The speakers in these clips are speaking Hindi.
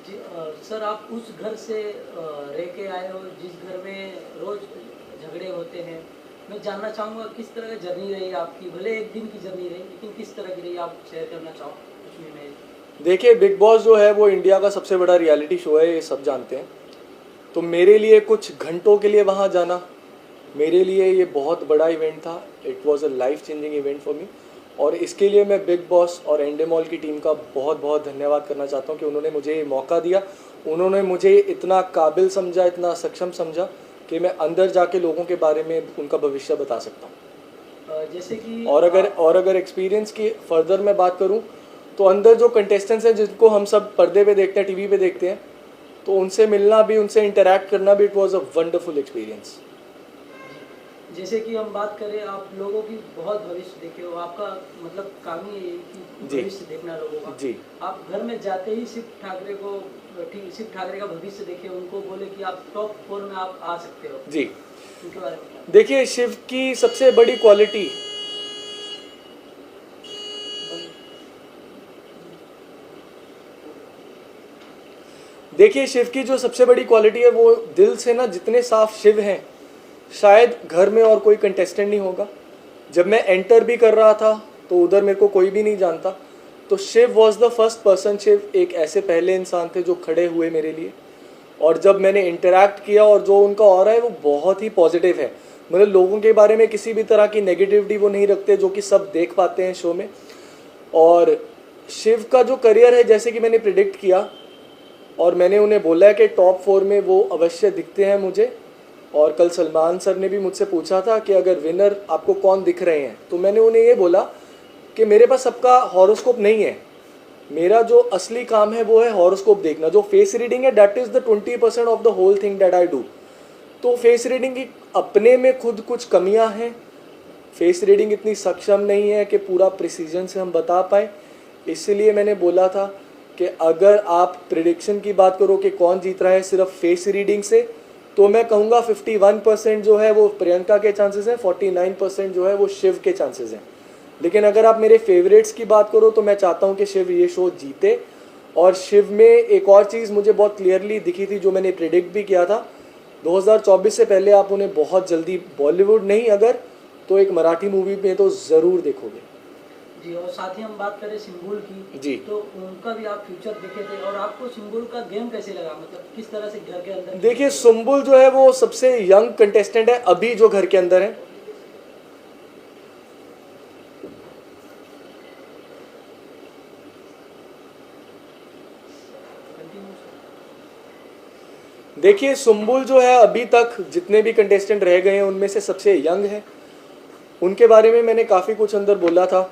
जी सर आप उस घर से रह के आए हो जिस घर में रोज झगड़े होते हैं। मैं जानना चाहूँगा किस तरह की जर्नी रही आपकी, भले एक दिन की जर्नी रही लेकिन किस तरह की रही आप शेयर करना चाहो कुछ भी। मैं देखिए, बिग बॉस जो है वो इंडिया का सबसे बड़ा रियलिटी शो है, ये सब जानते हैं। तो मेरे लिए कुछ घंटों के लिए वहाँ जाना, मेरे लिए ये बहुत बड़ा इवेंट था। It was a life changing event for me. और इसके लिए मैं बिग बॉस और एंडेमॉल की टीम का बहुत बहुत धन्यवाद करना चाहता हूँ कि उन्होंने मुझे ये मौका दिया। उन्होंने मुझे इतना काबिल समझा, इतना सक्षम समझा कि मैं अंदर जाके लोगों के बारे में उनका भविष्य बता सकता हूँ। जैसे कि और अगर एक्सपीरियंस की फर्दर मैं बात करूँ, तो अंदर जो कंटेस्टेंट्स हैं जिनको हम सब पर्दे पे देखते हैं, टीवी पे देखते हैं, तो उनसे मिलना भी, उनसे इंटरैक्ट करना भी, it was a wonderful experience. जैसे कि हम बात करें, आप लोगों की बहुत भविष्य देखे हो, आपका मतलब काम ही है कि जी भविष्य देखना लोगों का। जी। आप घर में जाते ही शिव ठाकरे को, शिव ठाकरे का भविष्य देखे, उनको बोले कि आप टॉप 4 में आप आ सकते हो, जी उनके बारे में क्या? देखिए, शिव की सबसे बड़ी क्वालिटी, देखिए शिव की जो सबसे बड़ी क्वालिटी है वो दिल से ना, जितने साफ शिव हैं शायद घर में और कोई कंटेस्टेंट नहीं होगा। जब मैं एंटर भी कर रहा था तो उधर मेरे को कोई भी नहीं जानता, तो Shiv was the first person, Shiv एक ऐसे पहले इंसान थे जो खड़े हुए मेरे लिए। और जब मैंने इंटरैक्ट किया, और जो उनका ऑरा है वो बहुत ही पॉजिटिव है। मतलब लोगों के बारे में किसी भी तरह की नेगेटिविटी वो नहीं रखते, जो कि सब देख पाते हैं शो में। और शिव का जो करियर है, जैसे कि मैंने प्रिडिक्ट किया और मैंने उन्हें बोला है कि टॉप 4 में वो अवश्य दिखते हैं मुझे। और कल सलमान सर ने भी मुझसे पूछा था कि अगर विनर आपको कौन दिख रहे हैं, तो मैंने उन्हें ये बोला कि मेरे पास सबका हॉरोस्कोप नहीं है। मेरा जो असली काम है वो है हॉरोस्कोप देखना। जो फेस रीडिंग है, that is the 20% of the whole thing that I do. तो फेस रीडिंग की अपने में खुद कुछ कमियां हैं। फेस रीडिंग इतनी सक्षम नहीं है कि पूरा प्रिसीजन से हम बता पाए। इसलिए मैंने बोला था कि अगर आप प्रिडिक्शन की बात करो कि कौन जीत रहा है सिर्फ फेस रीडिंग से, तो मैं कहूँगा 51% जो है वो प्रियंका के चांसेस हैं, 49% जो है वो शिव के चांसेस हैं। लेकिन अगर आप मेरे फेवरेट्स की बात करो तो मैं चाहता हूँ कि शिव ये शो जीते। और शिव में एक और चीज़ मुझे बहुत क्लियरली दिखी थी, जो मैंने प्रिडिक्ट भी किया था। 2024 से पहले आप उन्हें बहुत जल्दी, बॉलीवुड नहीं अगर तो एक मराठी मूवी में तो ज़रूर देखोगे। जी, और साथ ही हम बात करें सिंबुल की, जी। तो उनका भी आप फ्यूचर देखे थे, और आपको सिंबुल का गेम कैसे लगा, मतलब किस तरह से घर के अंदर? देखिए, सुम्बुल जो है वो सबसे यंग कंटेस्टेंट है अभी जो घर के अंदर है। देखिए, सुम्बुल जो है अभी तक जितने भी कंटेस्टेंट रह गए हैं उनमें से सबसे यंग है। उनके बारे में मैंने काफ़ी कुछ अंदर बोला था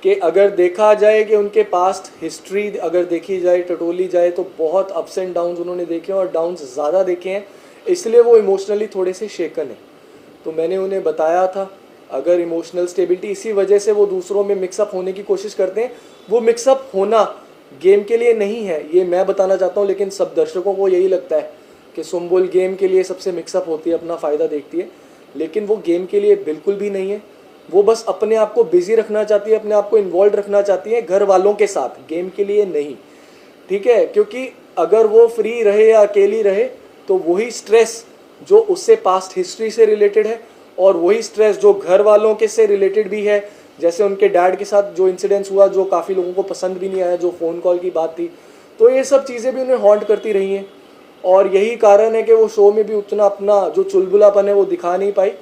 कि अगर देखा जाए कि उनके पास्ट हिस्ट्री अगर देखी जाए, टटोली जाए, तो बहुत अप्स एंड डाउन्स उन्होंने देखे हैं, और डाउन्स ज़्यादा देखे हैं। इसलिए वो इमोशनली थोड़े से शेकन है। तो मैंने उन्हें बताया था, अगर इमोशनल स्टेबिलिटी, इसी वजह से वो दूसरों में मिक्सअप होने की कोशिश करते हैं। वो मिक्सअप होना गेम के लिए नहीं है, ये मैं बताना चाहता हूँ, लेकिन सब दर्शकों को यही लगता है कि सुम्बुल गेम के लिए सबसे मिक्सअप होती है, अपना फ़ायदा देखती है। लेकिन वो गेम के लिए बिल्कुल भी नहीं है। वो बस अपने आप को बिजी रखना चाहती है, अपने आप को इन्वॉल्व रखना चाहती है घर वालों के साथ, गेम के लिए नहीं। ठीक है, क्योंकि अगर वो फ्री रहे या अकेली रहे तो वही स्ट्रेस जो उससे पास्ट हिस्ट्री से रिलेटेड है, और वही स्ट्रेस जो घर वालों के से रिलेटेड भी है, जैसे उनके डैड के साथ जो इंसिडेंस हुआ, जो काफ़ी लोगों को पसंद भी नहीं आया, जो फ़ोन कॉल की बात थी, तो ये सब चीज़ें भी उन्हें हॉन्ट करती रही हैं। और यही कारण है कि वो शो में भी उतना अपना जो चुलबुलापन है वो दिखा नहीं पाई।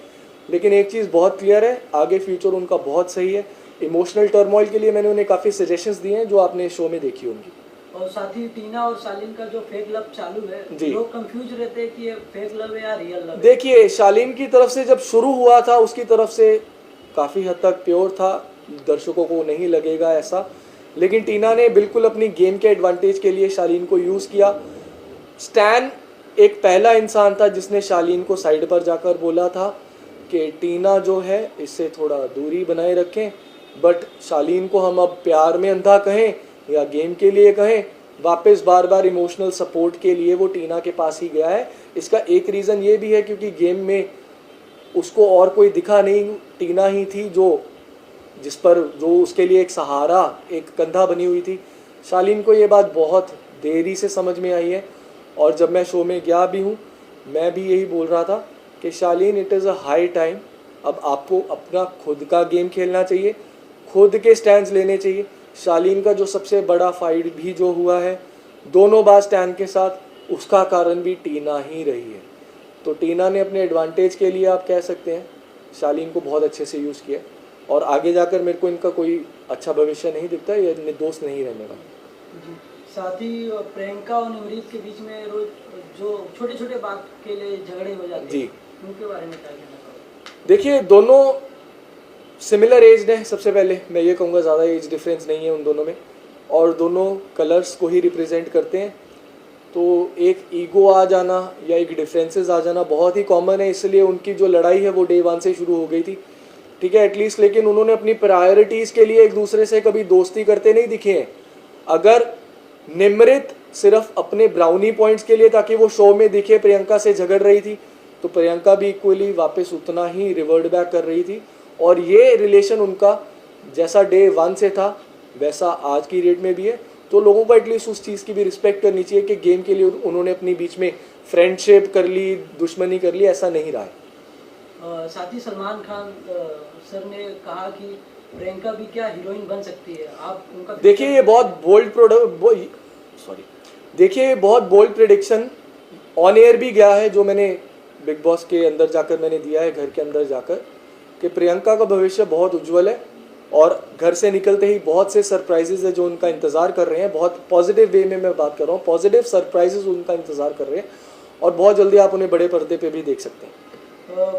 लेकिन एक चीज़ बहुत क्लियर है, आगे फ्यूचर उनका बहुत सही है। इमोशनल टर्मोइल के लिए मैंने उन्हें काफ़ी सजेशंस दिए हैं जो आपने शो में देखी होंगी। और साथ ही टीना और शालीन का जो फेक लव चालू है, जी। लोग कंफ्यूज रहते हैं कि ये फेक लव है या रियल लव है। देखिए, शालीन की तरफ से जब शुरू हुआ था, उसकी तरफ से काफ़ी हद तक प्योर था, दर्शकों को नहीं लगेगा ऐसा। लेकिन टीना ने बिल्कुल अपनी गेम के एडवांटेज के लिए शालीन को यूज़ किया। स्टैन एक पहला इंसान था जिसने शालीन को साइड पर जाकर बोला था कि टीना जो है इससे थोड़ा दूरी बनाए रखें। बट शालीन को हम अब प्यार में अंधा कहें या गेम के लिए कहें, वापस बार बार इमोशनल सपोर्ट के लिए वो टीना के पास ही गया है। इसका एक रीज़न ये भी है क्योंकि गेम में उसको और कोई दिखा नहीं, टीना ही थी जो उसके लिए एक सहारा, एक कंधा बनी हुई थी। शालीन को ये बात बहुत देरी से समझ में आई है। और जब मैं शो में गया भी हूँ, मैं भी यही बोल रहा था कि Shaleen, it is a high time, अब आपको अपना खुद का गेम खेलना चाहिए, खुद के स्टैंड्स लेने चाहिए। शालीन का जो सबसे बड़ा फाइट भी जो हुआ है दोनों बार स्टैंड के साथ, उसका कारण भी टीना ही रही है। तो टीना ने अपने एडवांटेज के लिए आप कह सकते हैं शालीन को बहुत अच्छे से यूज़ किया, और आगे जाकर मेरे को इनका कोई अच्छा भविष्य नहीं दिखता, ये निर्दोष नहीं रहने वाला। जी। साथ ही प्रियंका और निमृत के बीच में रोज जो छोटे छोटे बात के लिए झगड़े हो जाते जी। हैं, उनके बारे में क्या कहना चाहोगे? देखिए, दोनों सिमिलर एज हैं। सबसे पहले मैं ये कहूँगा ज़्यादा एज डिफरेंस नहीं है उन दोनों में, और दोनों कलर्स को ही रिप्रेजेंट करते हैं। तो एक ईगो आ जाना या एक डिफरेंसेस आ जाना बहुत ही कॉमन है, इसलिए उनकी जो लड़ाई है वो डे 1 से शुरू हो गई थी, ठीक है, एटलीस्ट। लेकिन उन्होंने अपनी प्रायोरिटीज़ के लिए एक दूसरे से कभी दोस्ती करते नहीं दिखे हैं। अगर निमृत सिर्फ अपने ब्राउनी पॉइंट्स के लिए ताकि वो शो में दिखे प्रियंका से झगड़ रही थी, तो प्रियंका भी इक्वली वापस उतना ही रिवर्ट बैक कर रही थी। और ये रिलेशन उनका जैसा डे 1 से था वैसा आज की डेट में भी है। तो लोगों को एटलीस्ट उस चीज़ की भी रिस्पेक्ट करनी चाहिए कि गेम के लिए उन्होंने अपनी बीच में फ्रेंडशिप कर ली, दुश्मनी कर ली, ऐसा नहीं रहा है। साथ ही सलमान खान सर ने कहा कि प्रियंका भी क्या हीरोइन बन सकती है, आप उनका देखिए ये बहुत बहुत बोल्ड प्रेडिक्शन ऑन एयर भी गया है, जो मैंने बिग बॉस के अंदर जाकर मैंने दिया है, घर के अंदर जाकर, कि प्रियंका का भविष्य बहुत उज्जवल है और घर से निकलते ही बहुत से सरप्राइजेज है जो उनका इंतज़ार कर रहे हैं। बहुत पॉजिटिव वे में मैं बात कर रहा हूँ, पॉजिटिव सरप्राइजेज उनका इंतज़ार कर रहे हैं, और बहुत जल्दी आप उन्हें बड़े पर्दे पे भी देख सकते हैं।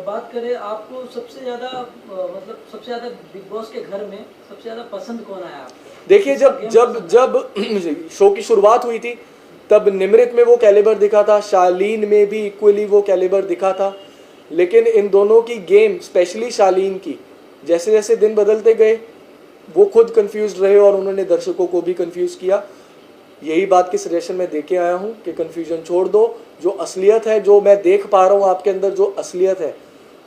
बात करें आपको सबसे ज़्यादा मतलब सबसे ज़्यादा बिग बॉस के घर में सबसे ज़्यादा पसंद कौन आया आपको? देखिए, जब शो की शुरुआत हुई थी तब निमृत में वो कैलिबर दिखा था, शालीन में भी इक्वली वो कैलिबर दिखा था। लेकिन इन दोनों की गेम, स्पेशली शालीन की, जैसे जैसे दिन बदलते गए वो खुद कंफ्यूज रहे और उन्होंने दर्शकों को भी कंफ्यूज किया। यही बात की सजेशन मैं देके आया हूँ कि कंफ्यूजन छोड़ दो, जो असलियत है, जो मैं देख पा रहा हूँ आपके अंदर जो असलियत है,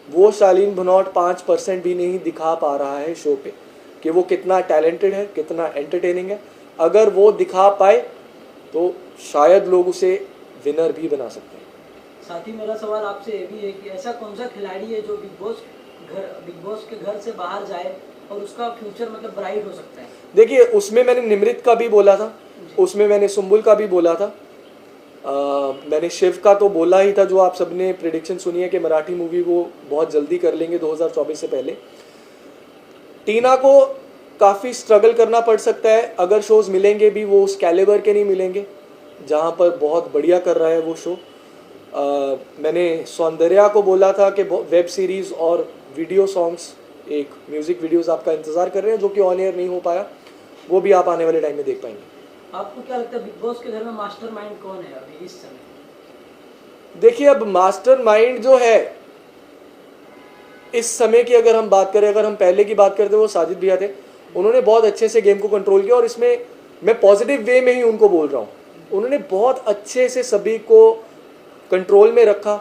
वो शालीन भनोट 5% भी नहीं दिखा पा रहा है शो पे, कि वो कितना टैलेंटेड है, कितना एंटरटेनिंग है। अगर वो दिखा पाए तो शायद लोग उसे विनर भी बना सकते हैं। साथ ही मेरा सवाल आपसे ये भी है कि ऐसा कौन सा खिलाड़ी है जो बिग बॉस के घर से बाहर जाए और उसका फ्यूचर मतलब ब्राइट हो सकता है? देखिए, उसमें मैंने निमृत का भी बोला था, उसमें मैंने सुम्बुल का भी बोला था, मैंने शिव का तो बोला ही था, जो आप सबने प्रेडिक्शन सुनी है कि मराठी मूवी वो बहुत जल्दी कर लेंगे 2024 से पहले। टीना को काफ़ी स्ट्रगल करना पड़ सकता है, अगर शोज़ मिलेंगे भी वो उस कैलिबर के नहीं मिलेंगे जहाँ पर बहुत बढ़िया कर रहा है वो शो। मैंने सौंदर्या को बोला था कि वेब सीरीज़ और वीडियो सॉन्ग्स, एक म्यूज़िक वीडियोस आपका इंतज़ार कर रहे हैं, जो कि ऑन एयर नहीं हो पाया, वो भी आप आने वाले टाइम में देख पाएंगे। आपको क्या लगता है बिग बॉस के घर में मास्टरमाइंड कौन है अभी इस समय? देखिए, अब मास्टरमाइंड जो है इस समय की अगर हम बात करें, अगर हम पहले की बात करते वो साजिद भैया थे, उन्होंने बहुत अच्छे से गेम को कंट्रोल किया, और इसमें मैं पॉजिटिव वे में ही उनको बोल रहा हूँ। उन्होंने बहुत अच्छे से सभी को कंट्रोल में रखा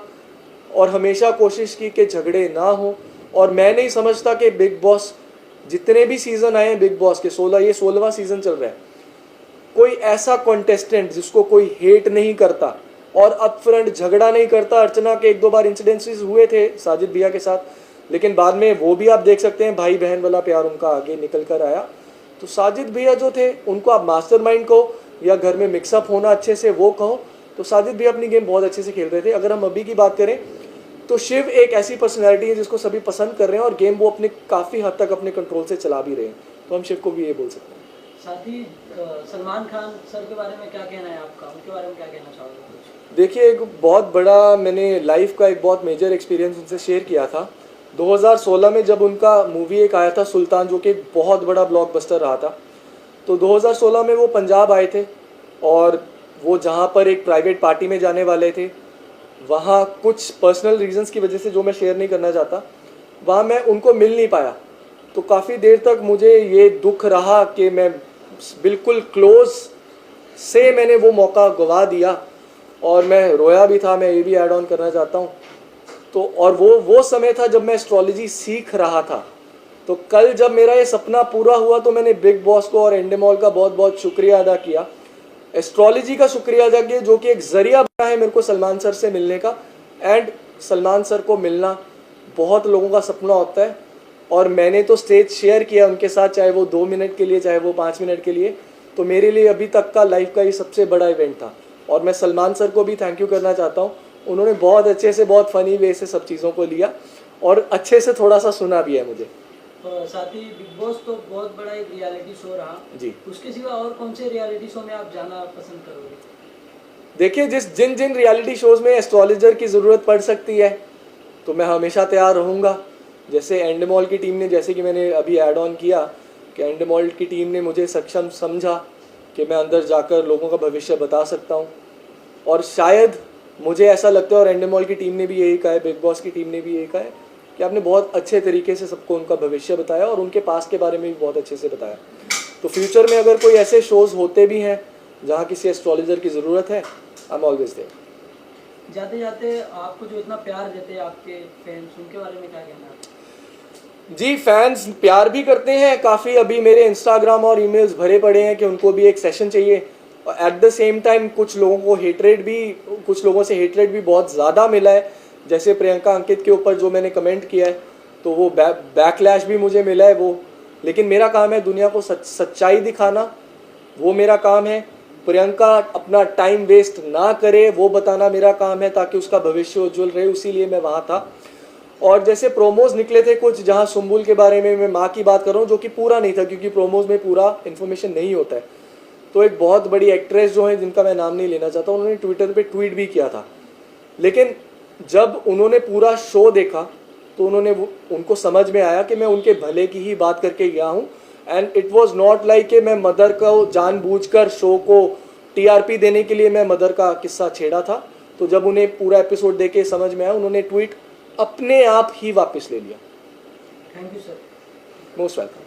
और हमेशा कोशिश की कि झगड़े ना हो। और मैं नहीं समझता कि बिग बॉस जितने भी सीज़न आए हैं बिग बॉस के 16वां सीज़न चल रहा है, कोई ऐसा कॉन्टेस्टेंट जिसको कोई हेट नहीं करता और अपफ्रंट झगड़ा नहीं करता। अर्चना के 1-2 बार इंसिडेंसेस हुए थे साजिद भैया के साथ, लेकिन बाद में वो भी आप देख सकते हैं भाई बहन वाला प्यार उनका आगे निकल कर आया। तो साजिद भैया जो थे, उनको आप मास्टरमाइंड कहो या घर में मिक्सअप होना अच्छे से वो कहो, तो साजिद भैया अपनी गेम बहुत अच्छे से खेल रहे थे। अगर हम अभी की बात करें तो शिव एक ऐसी पर्सनैलिटी है जिसको सभी पसंद कर रहे हैं, और गेम वो अपने काफ़ी हद तक अपने कंट्रोल से चला भी रहे हैं, तो हम शिव को भी ये बोल सकते हैं। साथ ही सलमान खान सर के बारे में क्या कहना है आपका, उनके बारे में क्या कहना चाहोगे? देखिए, एक बहुत बड़ा मैंने लाइफ का एक बहुत मेजर एक्सपीरियंस उनसे शेयर किया था 2016 में, जब उनका मूवी एक आया था सुल्तान, जो कि एक बहुत बड़ा ब्लॉकबस्टर रहा था। तो 2016 में वो पंजाब आए थे, और वो जहाँ पर एक प्राइवेट पार्टी में जाने वाले थे, वहाँ कुछ पर्सनल रीजंस की वजह से, जो मैं शेयर नहीं करना चाहता, वहाँ मैं उनको मिल नहीं पाया। तो काफ़ी देर तक मुझे ये दुख रहा कि मैं बिल्कुल क्लोज से मैंने वो मौका गवा दिया, और मैं रोया भी था, मैं ये भी ऐड ऑन करना चाहता हूँ। तो और वो समय था जब मैं एस्ट्रोलॉजी सीख रहा था। तो कल जब मेरा ये सपना पूरा हुआ तो मैंने बिग बॉस को और एंडेमॉल का बहुत बहुत शुक्रिया अदा किया एस्ट्रोलॉजी का शुक्रिया अदा किया जो कि एक ज़रिया बना है मेरे को सलमान सर से मिलने का। एंड सलमान सर को मिलना बहुत लोगों का सपना होता है और मैंने तो स्टेज शेयर किया उनके साथ, चाहे वो 2 मिनट के लिए चाहे वो 5 मिनट के लिए। तो मेरे लिए अभी तक का लाइफ का ये सबसे बड़ा इवेंट था और मैं सलमान सर को भी थैंक यू करना चाहता हूँ। उन्होंने बहुत अच्छे से, बहुत फ़नी वे से सब चीज़ों को लिया और अच्छे से थोड़ा सा सुना भी है मुझे। साथ ही बिग बॉस तो बहुत बड़ा एक रियलिटी शो रहा जी। उसके सिवा और कौन से रियलिटी शो में आप जाना पसंद करोगे? देखिए, जिन जिन रियलिटी शोज़ में एस्ट्रोलॉजर की ज़रूरत पड़ सकती है तो मैं हमेशा तैयार रहूँगा। जैसे एंडमॉल की टीम ने, जैसे कि मैंने अभी ऐड ऑन किया कि एंडमॉल की टीम ने मुझे सक्षम समझा कि मैं अंदर जाकर लोगों का भविष्य बता सकता हूँ और शायद मुझे ऐसा लगता है और एंडमॉल की टीम ने भी यही कहा है, बिग बॉस की टीम ने भी यही कहा है कि आपने बहुत अच्छे तरीके से सबको उनका भविष्य बताया और उनके पास के बारे में भी बहुत अच्छे से बताया। तो फ्यूचर में अगर कोई ऐसे शोज़ होते भी हैं जहाँ किसी एस्ट्रोलॉजर की ज़रूरत है, आई एम ऑलवेज देयर। जाते जाते आपको जो इतना प्यार देते हैं आपके फैंस, उनके बारे में क्या कहना है? जी, फैंस प्यार भी करते हैं काफ़ी। अभी मेरे इंस्टाग्राम और ईमेल्स भरे पड़े हैं कि उनको भी एक सेशन चाहिए और एट द सेम टाइम कुछ लोगों से हेटरेट भी बहुत ज़्यादा मिला है। जैसे प्रियंका अंकित के ऊपर जो मैंने कमेंट किया है तो वो बैकलैश भी मुझे मिला है वो। लेकिन मेरा काम है दुनिया को सच्चाई दिखाना, वो मेरा काम है। प्रियंका अपना टाइम वेस्ट ना करे वो बताना मेरा काम है ताकि उसका भविष्य उज्जवल रहे, उसीलिए मैं वहाँ था। और जैसे प्रोमोज निकले थे कुछ जहाँ सुम्बुल के बारे में मैं माँ की बात कर रहा हूँ जो कि पूरा नहीं था क्योंकि प्रोमोज में पूरा इन्फॉर्मेशन नहीं होता है। तो एक बहुत बड़ी एक्ट्रेस जो है जिनका मैं नाम नहीं लेना चाहता, उन्होंने ट्विटर पे ट्वीट भी किया था। लेकिन जब उन्होंने पूरा शो देखा तो उनको समझ में आया कि मैं उनके भले की ही बात करके गया हूँ and it was not like कि मैं मदर को जानबूझकर शो को टीआरपी देने के लिए मैं मदर का किस्सा छेड़ा था। तो जब उन्हें पूरा एपिसोड देख के समझ में आया, उन्होंने ट्वीट अपने आप ही वापस ले लिया। Thank you sir. Most welcome.